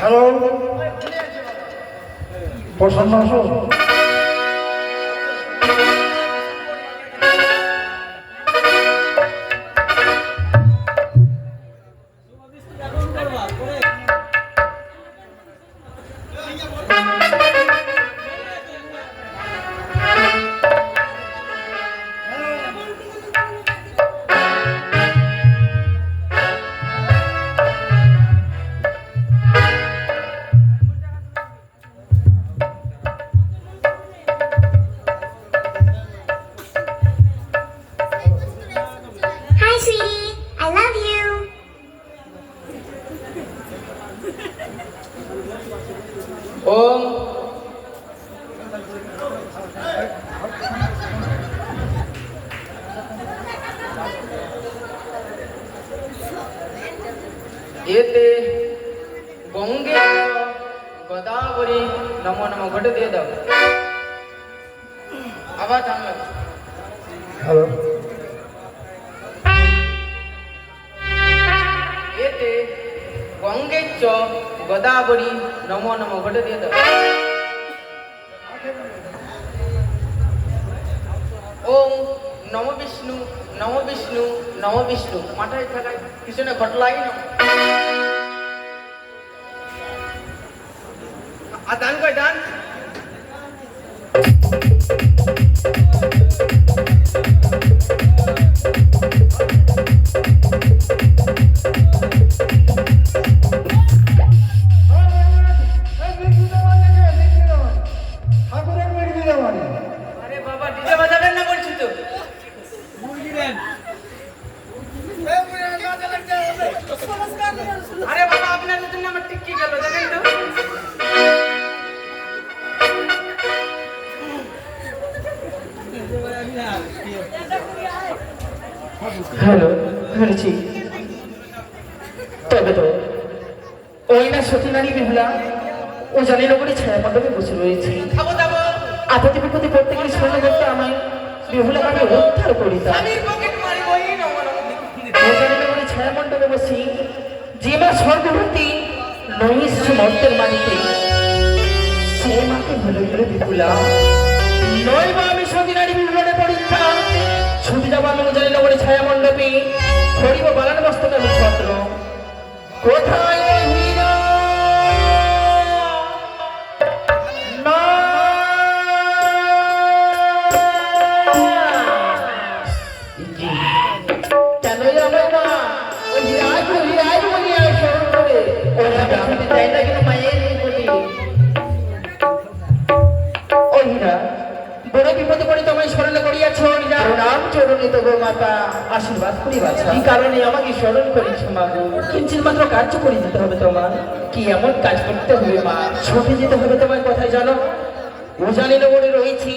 Hello, প্রসন্ন আসো। Hi, sweetie. I love you. ওম এতে গঙ্গে গোদাবরী নমো নমো ঘটে দিয়ে দাও। আবার থামবে। হ্যালো, এতে গঙ্গে চ গোদাবরী নমো নমো ঘটে দিয়ে দাও। ওম নম বিষ্ণু নম বিষ্ণু নম বিষ্ণু মাথায় থাকায় পিছনে ঘটলাই নম। আর দান কয় দান। ঠাকুরের মেঘ দিলে মানে আরে বাবা ডিজে বাজাবেন না বলছি তো। আরে বাবা আপনার জন্য আমার টিকি গেল দেখেন তো। হ্যালো, হয়েছি। তবে তো ওই না সতী নারী বিহুলা ও জানি নগরী ছায়া মণ্ডপে বসে রয়েছে। খাবো দাবো আপত্তি বিপত্তি পড়তে গেলে শোনা করতে আমায় বিহুলা ভাবে উদ্ধার করিতা। স্বামীর পকেট মারিবই নম নম। ও জানি নগরী ছায়া মণ্ডপে বসি যে মা স্বর্গবতী নহিষ্ঠ মর্তের মানিতে সে মাকে ভুলে গেলে বিপুলা নয় বা আমি সতী নারী বিহুলানে পরীক্ষা ছুটি যাবো আমি জানি নগরী ছায়া মণ্ডপে হরিব বালান মস্তক আমি ছত্র কোথায় ওই হীরা? না। জি। কেনই আমার মা ওই হীরাজ বলি আর স্মরণ করে ওরা ছুটি চাই না কিন্তু মায়ের প্রতি ও হীরা বড় বিপদে পড়ে তোমায় স্মরণ করিয়াছ হীরা নাম চরণে তবু মাতা আশীর্বাদ করি বাছা কি কারণে আমাকে স্মরণ করিছ মা গো কিঞ্চিত মাত্র কার্য করে যেতে হবে তোমার কি এমন কাজ করতে হবে মা ছুটে যেতে হবে তোমার কথাই জানো উজানি নগরে রয়েছি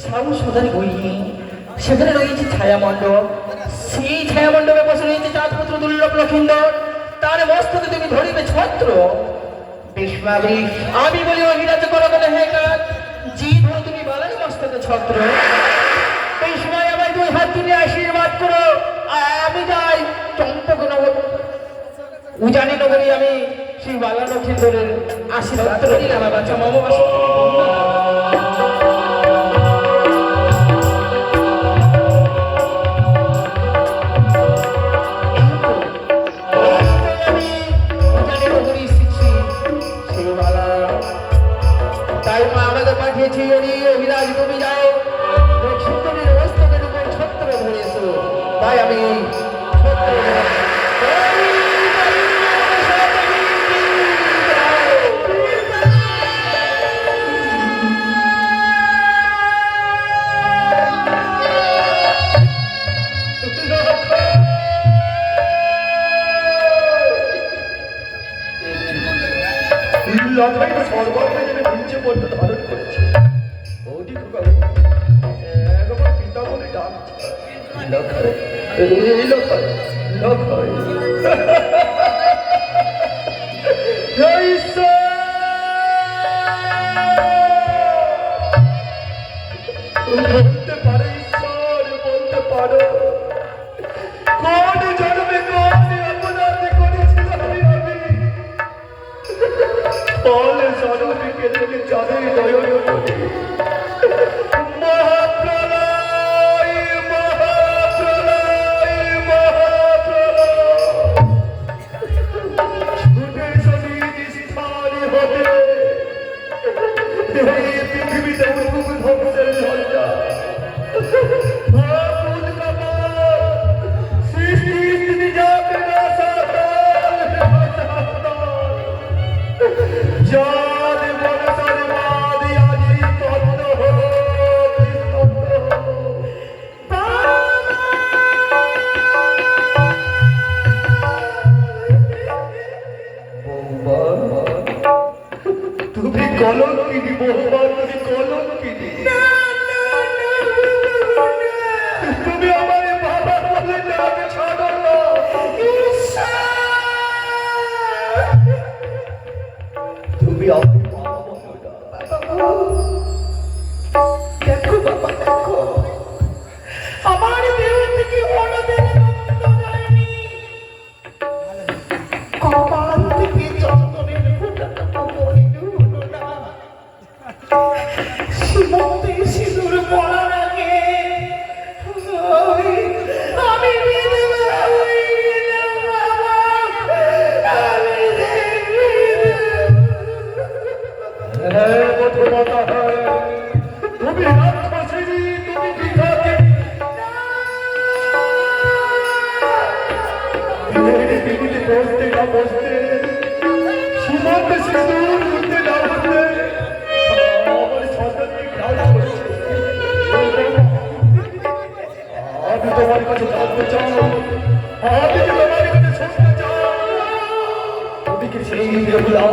সাউ সদারি গইনি সেখানে রয়েছে ছায়া মণ্ডপ সেই ছায়া মণ্ডপে বসে রয়েছে চাঁদপুত্র দুর্লভ লক্ষিন্দর তার মস্তকে তুমি ধরিবে ছত্র বেশ মা বেশ আমি বলি অহিরাজ করো বলে হে কাজ জি ধরো তুমি বালাই মস্তকে ছত্র এই সময় আমায় দুই হাত তুলে আশীর্বাদ করো আমি যাই চম্পকনগর উজানি নগরী আমি সেই বালা লক্ষিন্দরের আশীর্বাদ করিলাম বাচ্চা মামা তাই মা আমাদের পাঠিয়েছি অভিরাজ তুমি যাও সুন্দরীর মস্তকের উপর ছত্র ধরেছো তাই আমি লতাই সর্বত্র যেন নিচে পর্যন্ত ধারণ করেছে বৌদি খোকাবু একবার পিতা বলে ডাকছে লখাই লখাই লখাই বলতে পারো ঈশ্বর বলতে পারো কোন জন্মে কোন অপরাধ করেছিলাম আমি চাঁদের নয়ন মনি মহাপ্রলয় মহাপ্রলয় মহাপ্রলয় ছুটে চলি স্থানে হবে এই পৃথিবীতে মুখ ধ্বংসের ঝঞ্ঝা তুমি কলঙ্কিনী বৌমা, তুমি কলঙ্কিনী। তুমি আমার বাবা বলে ডাক ছাড়ো না। তুমি আমার বাবা বলো না। দেখো বাবা দেখো, আমার দেহ থেকে হলদের গন্ধ যায়নি, কপাল থেকে চন্দনের ফোঁটাটুকু পড়িনি হলো না। সীমন্তে সিঁদুর পড়ার আগে আমি বিধবা হয়ে গেলাম বাবা, আমি তুমি রাক্ষসিনী, তুমি পিশাচিনী। পৃথিবীতে বসতে না বসতে, সীমান্তে সিঁদুর উঠতে না উঠতে আমার সন্তানকে ঘাড় করেছে। আমি তোমার কাছে জানতে চাই, আমি কি তোমার কাছে শুনতে চাই, তুমি কি সেই বেহুলা?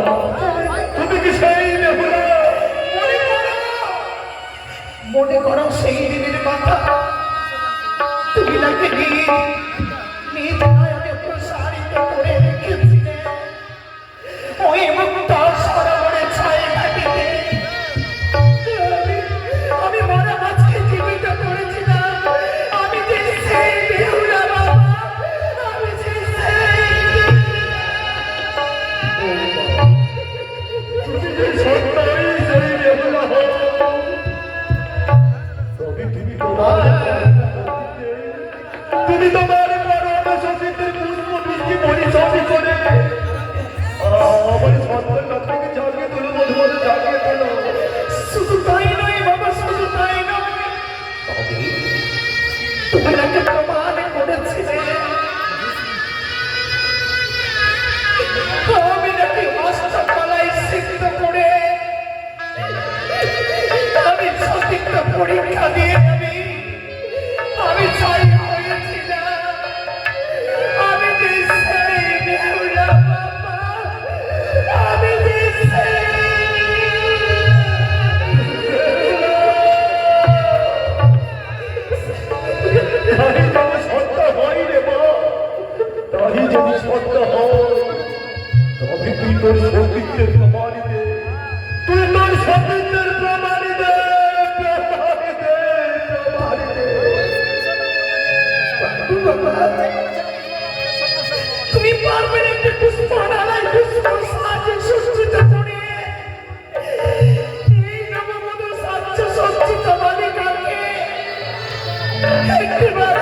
তুমি কি সেই বেহুলা? মনে করো সেই দিনের কথা, তুমি নাকি নিজ নয়নে প্রসারিত করে রেখেছিলে ওই মুক্ত সরোবরের ছায়া ঘাটিতে। আমি মরা মাছকে জীবিত করেছিলাম, আমি যে সেই বেহুলা বাবা, আমি যে তুমি যে সত্যই সেই বেহুলা হও, তবে তুমি তোমার পরম শশীদের পুষ্প বৃষ্টি পরিচয় করে আমার সন্তান থেকে জাগিয়ে তোলো, মধুমতে জাগিয়ে তোলো। শুধু তাই নয় বাবা, শুধু তাই নয়, তুমি নাকি প্রমাণ করেছিলে আমি নাকি অষ্টকলায় সিদ্ধ করে আমি সতীর্থ পরীক্ষা দিয়ে আমি চাই হয়েছিলাম, আমি যে সেই বেহুলা বাবা, আমি যে তাই তবে সত্য হয় রে মা, তাই যদি সত্য হয় তবে তুই তোর সতীত্বের প্রমাণ দে, তুই তোর সতীত্বের প্রমাণ দে, প্রমাণ দে, প্রমাণ দে। তুমি পারবে না একটা পুষ্প ডালায় পুষ্প সাজে সজ্জিত করে এই নববধূ সাজ্য সজ্জিত বালিকাকে একবার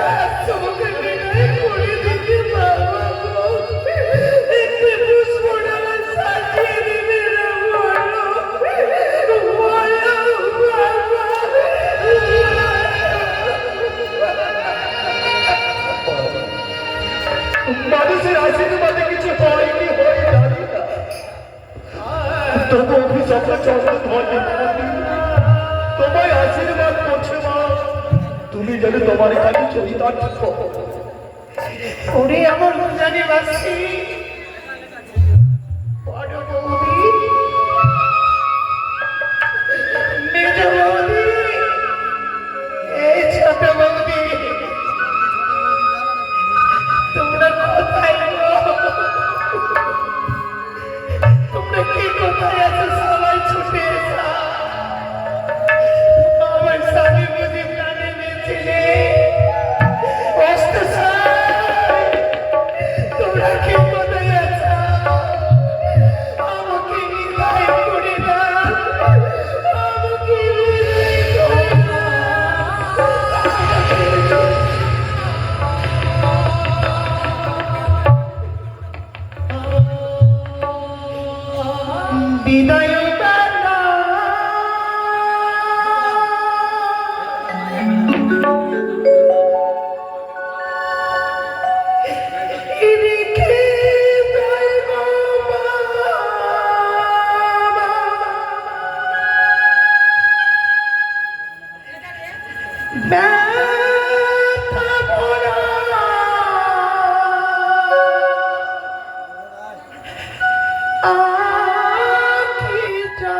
চোখে বিনয় করে দিতে পারবো? একটি পুষ্প ডালায় সাজিয়ে দিবে না বলো, মানুষের আশীর্বাদে কিছু হয় কি হয় জানি না, তবু অভিশপ্ত চরণ ধরে তোমায় আশীর্বাদ করছে মা, তুমি যেন তোমার কাছে চরিতার্থ করো। ওরে আমার জানি বাসি বড় বৌদি, মেজ বৌদি, এই ছোট বৌদি, তোমরা কোথায় গো? তোমরা কি কোথায় আছো? সবাই ছুটে এসো, আমার স্বামী বুঝি প্রাণে বেঁচেছে। তোমরা কি কোথায় বিদায় বেলা রেখে যায় গো বাবা। ব্যথা ভরা আখিটা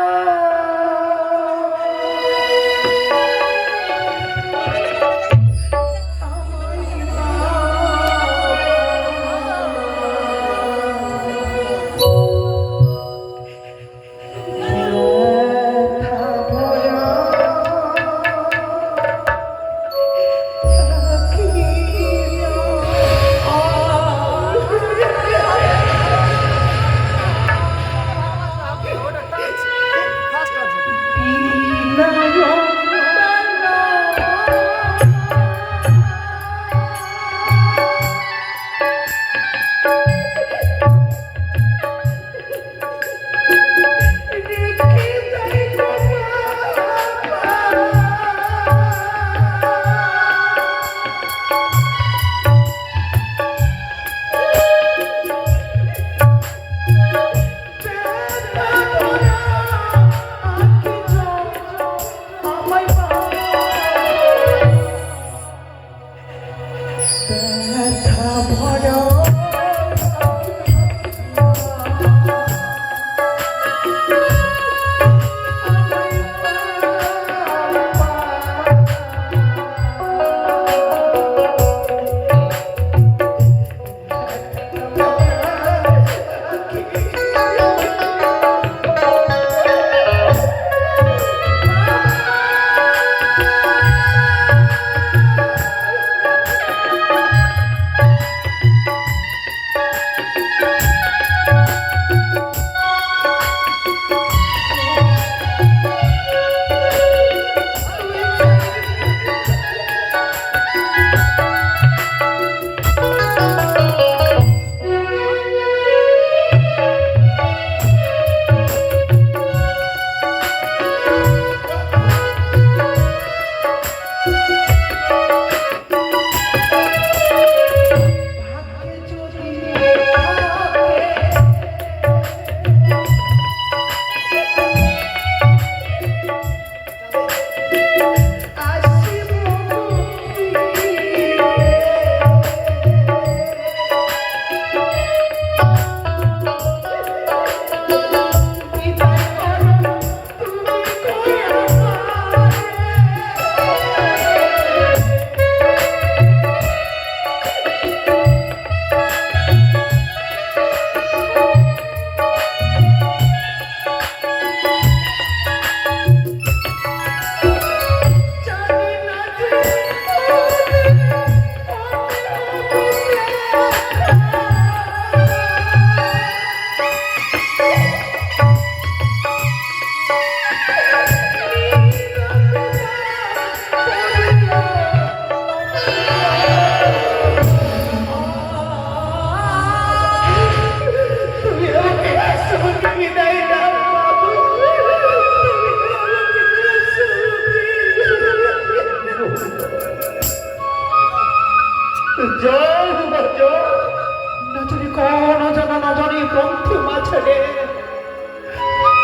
ব্যথা ভরা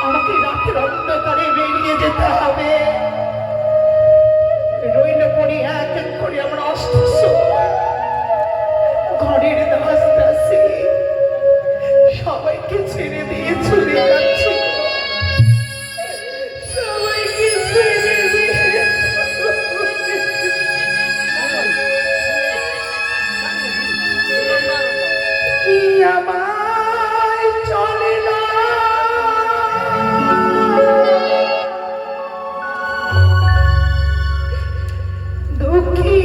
আমাকে রাতের অন্ধকারে বেরিয়ে যেতে হবে। রইল পড়ে এক এক করে আমরা অসুস্থ ঘরের দাস দাসী সবাইকে ছেড়ে দিয়ে চলে যাচ্ছি, সবাইকে ছেড়ে দিয়ে আমায় চলে না দুঃখী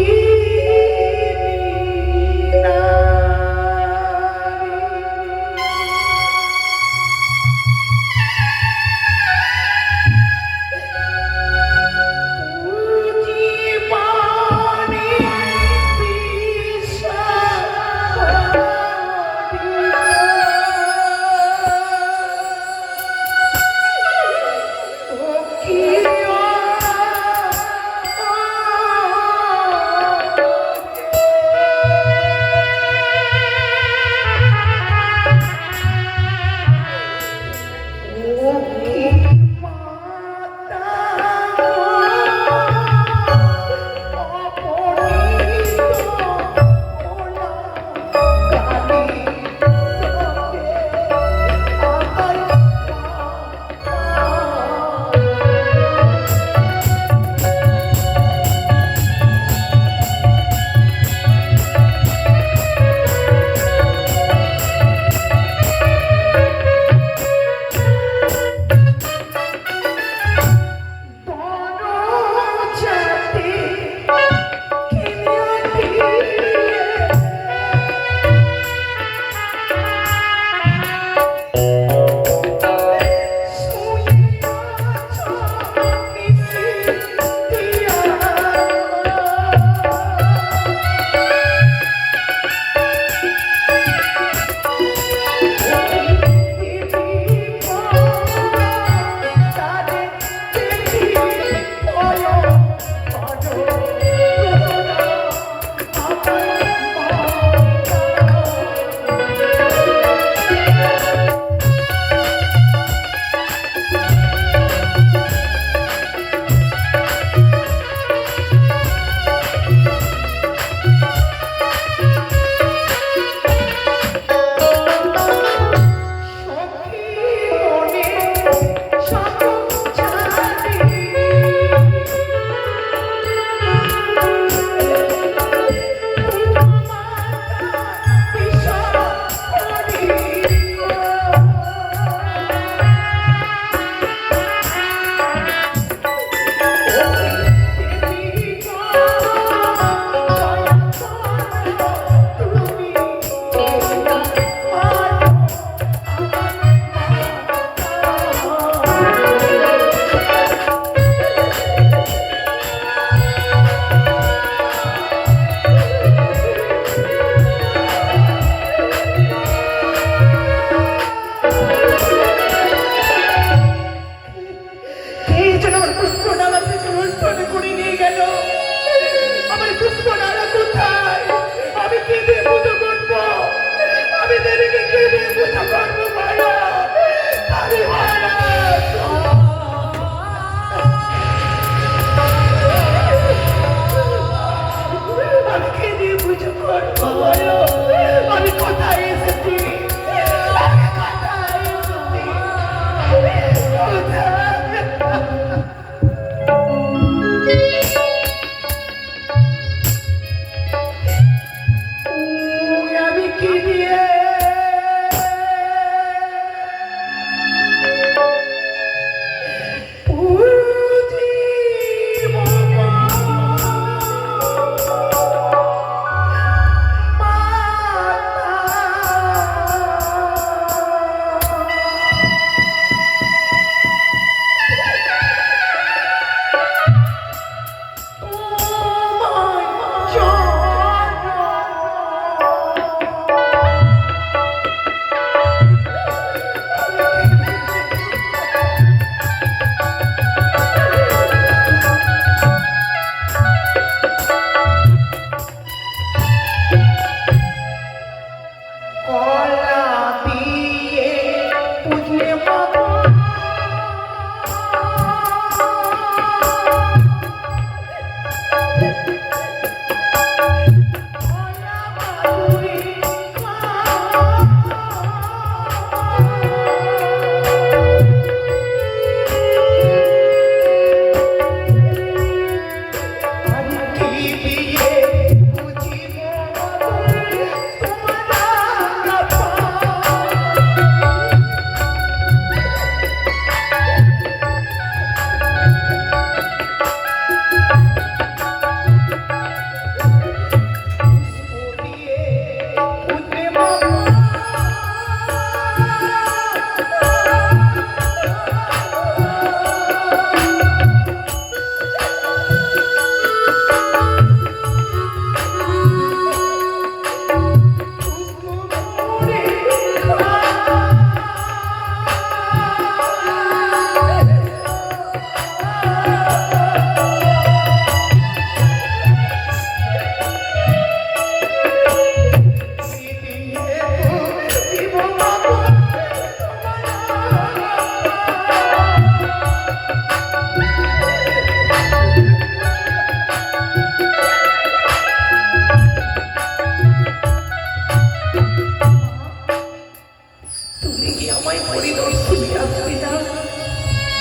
পরিদর্শনে আসবি না,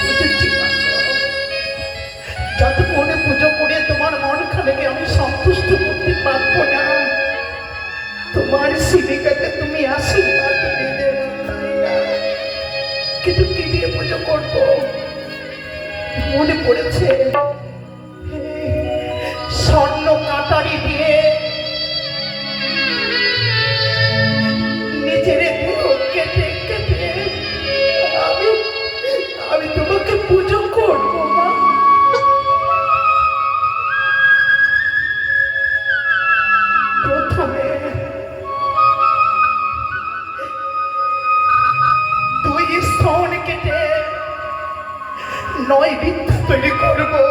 বুঝেছি মা গো। যতক্ষণে পুজো করে তোমার মন খানেকে আমি সন্তুষ্ট করতে পারবো না, তোমার শিবিকাকে তুমি আশীর্বাদ দিতে কিন্তু কি দিয়ে পুজো করবো মনে পড়েছে, স্বর্ণ কাটারি দিয়ে নিজের দেহ কেটে কেটে আমি তোমাকে পুজো করবো মা। প্রথমে দুই স্তন কেটে নয় বিদ্যা তৈরি করবো,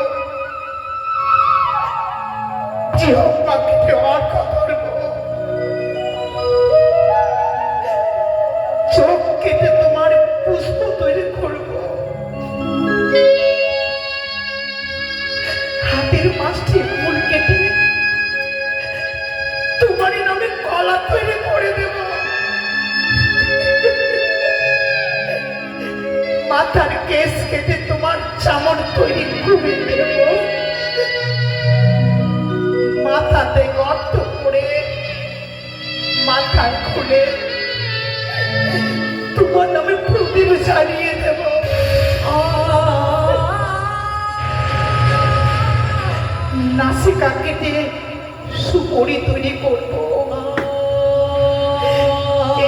জিহ্বা কেটে অর্ঘ করবো, চোখ কেটে তোমার পুষ্প তৈরি করবো, হাতের পাঁচটি ফুল কেটে তোমার নামে কলা তৈরি করে দেব, মাথার কেস কেটে তোমার চামড় তৈরি করে দেব, মাথাতে গর্ত করে মাথা খুলে তোমার নামে প্রদীপ জ্বালিয়ে দেব, নাসিকা কেটে সুপরি তৈরি করব,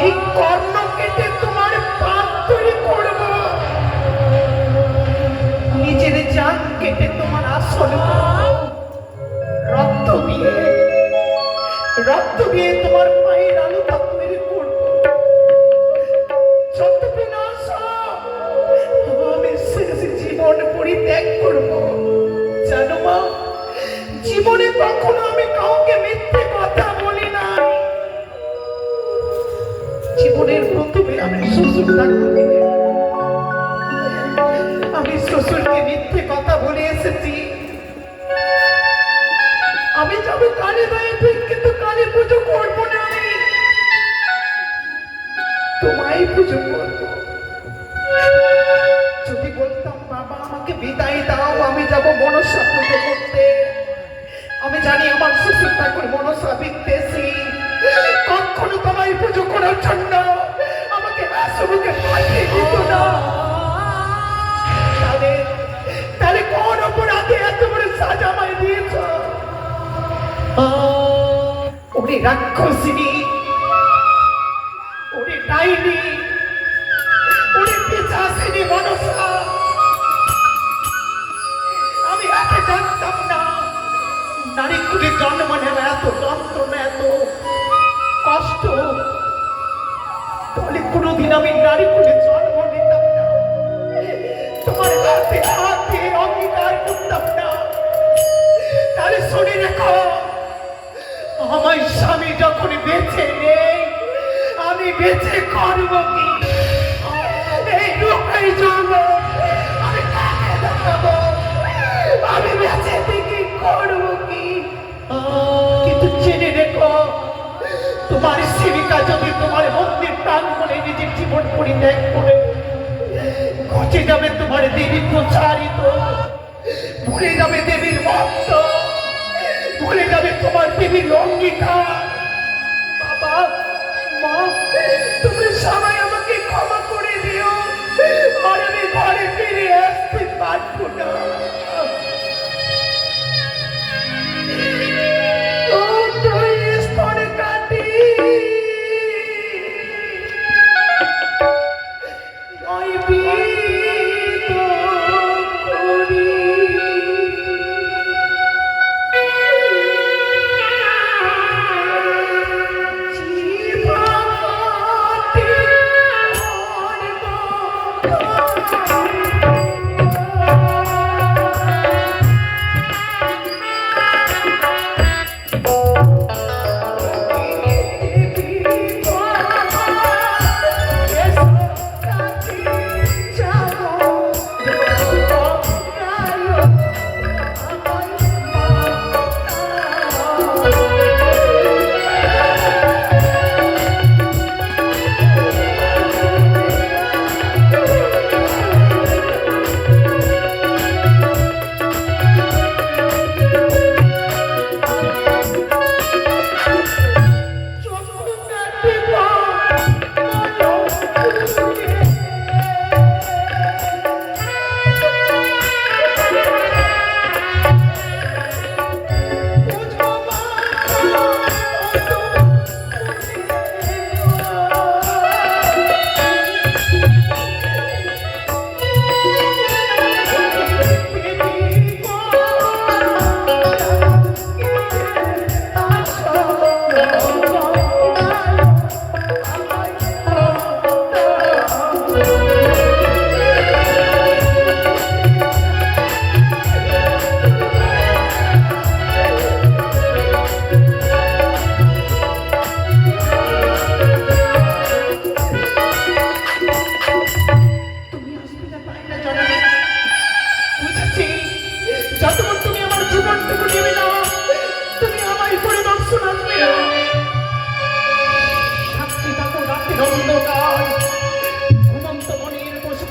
এই কর্ণ কেটে তোমার পাত তৈরি করব, নিজের জান কেটে তোমার আসন করব, রক্ত দিয়ে তোমার পায়ের আলুটা তৈরি করব, যত বিনাশ আমি শেষ জীবন পরিত্যাগ করব। জানো মা, জীবনে কখনো আমি কাউকে মিথ্যে কথা বলি না। জীবনের প্রথমে আমি শ্বশুরকে মিথ্যে কথা বলে এসেছি। আমি যাবো কালী মায়ের ঠিক, কিন্তু কালী পুজো করবো না, আমি তোমায় পুজো করবো। যদি বলতাম বাবা আমাকে বিদায় দাও, আমি যাবো মনসা পুজো করতে, আমি জানি আমার শ্বশুর ঠাকুর মনসা বিদ্বেষী, কখনো তোমায় পুজো করার জন্য আমাকে আসবুকে পাঠিয়ে দিত না। তাহলে কোন অপরাধে এত বড় সাজা আমায় দিয়েছ? ওরে রাক্ষসিনী, ওরে ডাইনি, ওরে পিশাচিনী মনসা, আমি আগে জানতাম না নারী কুলে জন্ম নেওয়া এত যন্ত্রণা, এত কষ্ট। তাহলে কোনোদিন আমি নারী কুলে জন্ম নিতাম না, তোমার হাতে হাতে অঙ্গীকার করতাম না। তাহলে শুনে রেখো, আমার স্বামী যখন বেঁচে নেই, আমি বেঁচে করব কি? এই লোকের জন্য আমি কাকে দেখাবো? আমি বেঁচে থেকে করব কি? কিন্তু জেনে রেখো, তোমার সেবিকা যদি তোমার মন্দির প্রাঙ্গণে নিজের জীবন পরিত্যাগ করে ঘটে যাবে তোমার দেবী প্রচারিত, ভুলে যাবে দেবীর ভক্ত, ভুলে যাবে তোমার দেবীর অঙ্গীকার। বাবা মা, তুমি সবাই আমাকে ক্ষমা করে দিও, আর আমি ঘরে ফিরে আসতে পারবো না। ও তুই স্তরে কাটি নয় বিদ করি,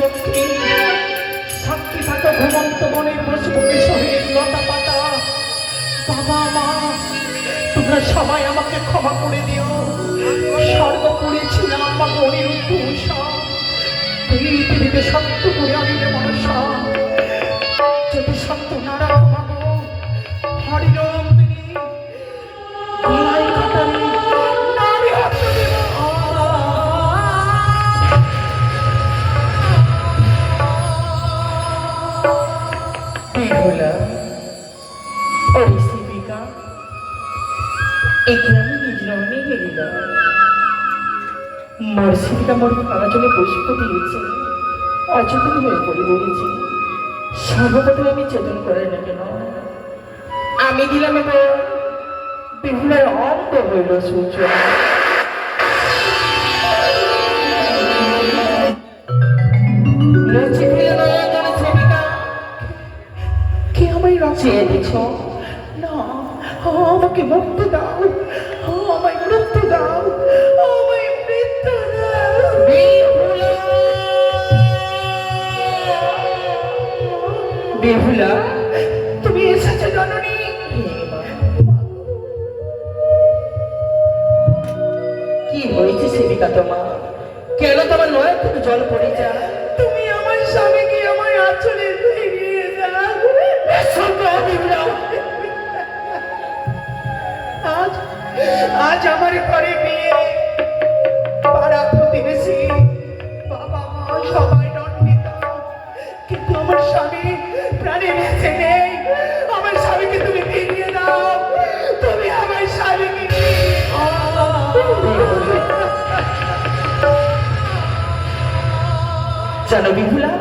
পক্ষে সাক্ষী থাকা ঘুমন্ত মনের পশুপক্ষী সহিত লতা পাতা। বাবা মা, তোমরা সবাই আমাকে ক্ষমা করে দিও। স্বর্গ করেছিলাম আমাকে অনিরুদ্ধ উষা, পৃথিবীতে সত্য করে আনিলে মনসা। যদি সত্য না রাখো মাগো, হরিরঙ্গিনী গলায় কাটারি নারী হাত দেব। বেহুলা, ওই শিবিকা, একে আমি নিজ রমণী হেরিলাম। মোর শিবিকা মোর আলোচনে পুষ্প দিয়েছে, অচেতন হয়ে পড়ে রয়েছে। সর্বপ্রথম আমি চেতন করে না কেন? আমি দিলাম এবার বেহুলার অঙ্গ হইল সূচনা। মুছে ফেলে নয়ন শিবিকা, কে আমায় রাখছে? চেয়ে দেখো। না, আমাকে মুক্ত দাও, আমায় মৃত্যু দাও, আমায় মৃত্যু দাও। বেহুলা, বেহুলা, তুমি এসেছো জননী। কি হয়েছে সেবিকা তোমার? কেন তোমার নয় থেকে জল পড়ে যায়? তুমি আমার স্বামীকে আমার আঁচলে ফিরিয়ে দাও। আজ আজ আমার ঘরে বিয়ে, পাড়া প্রতিবেশী বাবা মা সবাই দণ্ডিত, কিন্তু আমার স্বামী প্রাণে বেঁচে নেই। আমার স্বামীকে তুমি ফিরিয়ে দাও, তুমি আমার স্বামীকে জানো বিহুলা,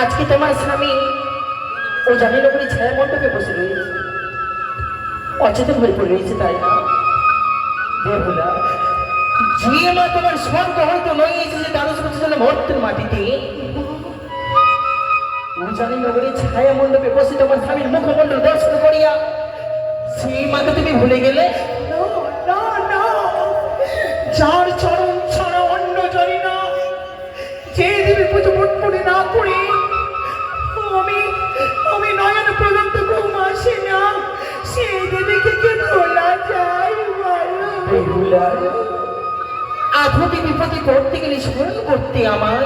আজকে তোমার স্বামী ও জানিল করে ছায়া মণ্ডপে বসে রয়েছে, অচেতন হয়ে পড়ে রয়েছে, তাই না? বেহুলা, যে মা তোমার স্বর্গ হয়তো নয় এসেছে 12 বছর জন্য মর্তের মাটিতে, ও জানিল করে ছায়া মণ্ডপে বসে তোমার স্বামীর মুখমণ্ডল দর্শন করিয়া সেই মাকে তুমি ভুলে গেলে? না না না, যার চরণ ছাড়া অন্য জানি না, যে দেবী পুজো পটপটে না করে আমি আমি নয়ন পর্যন্ত ঘুম আসে না, সেই দেবীকে কে ভোলা যায় বলো? বেহুলা, আপদে বিপদে করতে গেলে স্মরণ করতে আমার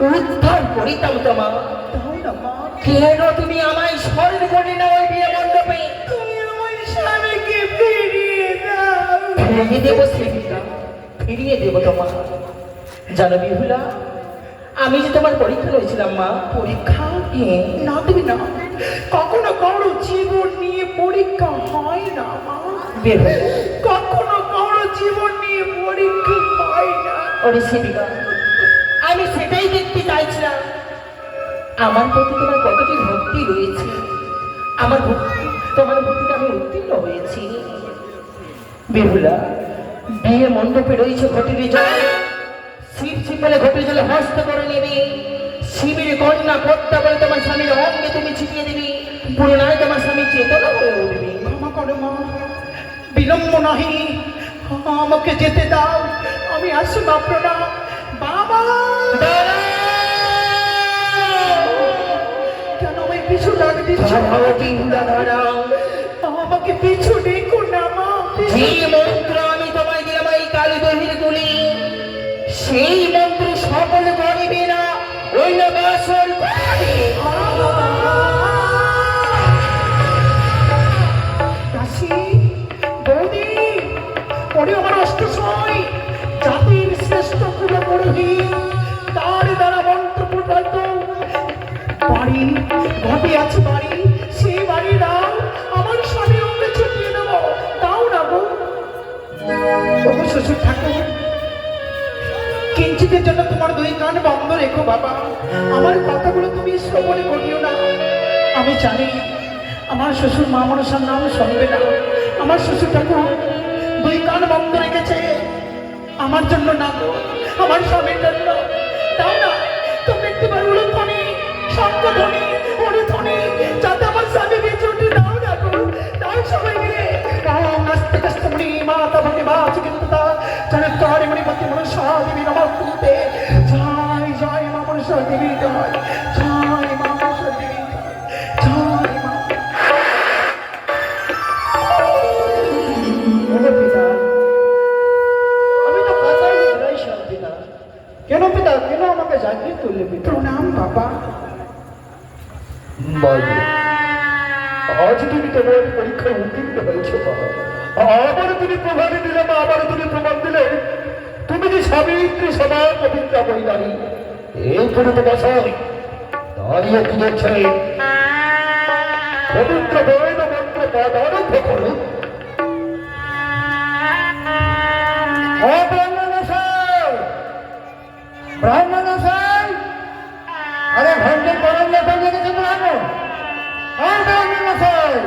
উদ্ধার করিতাম তোমার। দাও না মা, কেন তুমি আমায় স্মরণ করলে না ওই বিয়ে মণ্ডপে? তুমি আমার স্বামীকে ফিরিয়ে দাও। ফিরিয়ে দেবো সেবিকা, ফিরিয়ে দেবো তোমার। জানো বিহুলা, আমি যে তোমার পরীক্ষা রয়েছিলাম মা। পরীক্ষা? হ্যাঁ। না তুমি না, কখনো কারো জীবন নিয়ে পরীক্ষা হয় না মা। বেহুলা, কখনো কারো জীবন নিয়ে পরীক্ষা হয় না। ওরে সেবিকা, আমি সেটাই দেখতে চাইছিলাম আমার প্রতি তোমার কতটি ভক্তি রয়েছে। আমার ভক্তি, তোমার ভক্তিতে আমি উত্তীর্ণ হয়েছি। বেহুলা, বিয়ে মণ্ডপে রয়েছে ঘটির জল, শিব শিবলে ঘটির জলে হস্ত করে নেবে, শিবের কন্যা পদ্মা বলে তোমার স্বামীর অঙ্গে তুমি ছিটিয়ে দিবি, পুরোনায় তোমার স্বামী চেতনা হয়ে উঠবে। ক্ষমা করো মা, বিলম্ব নাহি, আমাকে যেতে দাও, আমি আসবো আপনারা। বাবা, কেন আমায় পিছু ডাক দিচ্ছ? দাঁড়াও বিহুলা, দাঁড়াও। আমাকে পিছু ডেকো না মা। যে মন্ত্র আমি তোমায় দিলাম এই কালী দহির তুলি, সেই মন্ত্র সকল গরিবে না ওই না বাসর করে। দাসী, বৌদি, পরে আমার অষ্টশয় জাতির শ্রেষ্ঠ কুলপুরোহিত, তার দ্বারা মন্ত্র পূর্বত বাড়ি ঘটে আছে বাড়ি, সেই বাড়ি দাও, আমার স্বামীর অঙ্গে ছুটিয়ে দেবো। দাও না গো। ওগো শ্বশুর ঠাকুর, কিঞ্চিতের জন্য তোমার 2 কান বন্ধ রেখো বাবা, আমার কথাগুলো তুমি শ্রবণে করিও না। আমি জানি আমার শ্বশুর মা মনসার নাম শুনবে না। আমার শ্বশুর ঠাকুর 2 কান বন্ধ রেখেছে আমার জন্য না গো, আমার স্বামীর জন্য। দাও না, তুমি একটিবার উলুধ্বনি, শঙ্খধ্বনি, হরিধ্বনি, যাতে আমার স্বামী বেঁচে উঠে। দাও না গো, দাও সবাই মিলে। ওম নাস্তে কাস্তে মুনি মাতা ভক্তি বাচ কিন্তু তা জনকারি মুনি ভক্তি মনসা দেবী নমস্তুতে। জয় জয় মা মনসা। সতীবী জয় জয় মা সতীবী জয় মা। ওগো পিতা, আমি তো কাঁচাই নিদ্রাইছিলাম পিতা। কেন পিতা, কেন আমাকে জাগিয়ে তুললে পিতা? প্রণাম বাবা। মাগো, আজ তুমি তোমার পরীক্ষায় উত্তীর্ণ হয়েছ বাবা। আবারও তুমি প্রমাণ দিলে মা, আবারও তুমি প্রমাণ দিলে তুমি যে সাবিত্রী সদা পবিত্রা বৈরানী। এই পুরুত বছর দাঁড়িয়ে কি দেখছে? পবিত্র বৈদ মন্ত্র পাঠ আরম্ভ করো। ব্রাহ্মণ সাহেব, আরে ঘন্টায় গরম লেখা লেগেছে ব্রাহ্মণ। ব্রাহ্মণ সাহেব